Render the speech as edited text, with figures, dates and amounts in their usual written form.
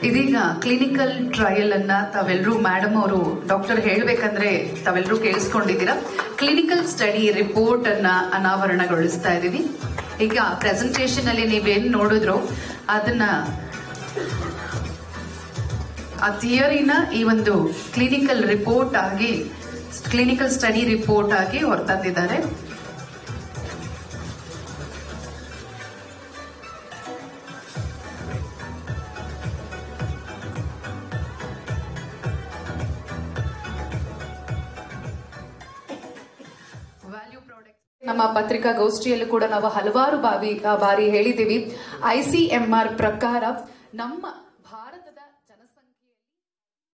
ಇದೀಗ clinical trial ಅನ್ನ ತಾವೆಲ್ಲರೂ ಮೇಡಮ್ ಅವರು ಡಾಕ್ಟರ್ ಹೇಳ್ಬೇಕಂದ್ರೆ ತಾವೆಲ್ಲರೂ ಕೇಳಿಸ್ಕೊಂಡಿದ್ದೀರಾ. ಕ್ಲಿನಿಕಲ್ ಸ್ಟಡಿ ರಿಪೋರ್ಟ್ ಅನ್ನ ಅನಾವರಣಗೊಳಿಸ್ತಾ ಇದೀವಿ. ಈಗ ಪ್ರೆಸೆಂಟೇಶನ್ ಅಲ್ಲಿ ನೀವೇನ್ ನೋಡಿದ್ರು ಅದನ್ನ ಆ ಥಿಯರಿನ ಈ ಒಂದು ಕ್ಲಿನಿಕಲ್ ರಿಪೋರ್ಟ್ ಆಗಿ ಕ್ಲಿನಿಕಲ್ ಸ್ಟಡಿ ರಿಪೋರ್ಟ್ ಆಗಿ ಹೊರತಂದಿದ್ದಾರೆ. ನಮ್ಮ ಪತ್ರಿಕಾಗೋಷ್ಠಿಯಲ್ಲೂ ಕೂಡ ನಾವು ಹಲವಾರು ಬಾರಿ ಹೇಳಿದ್ದೀವಿ. ICMR ಪ್ರಕಾರ ನಮ್ಮ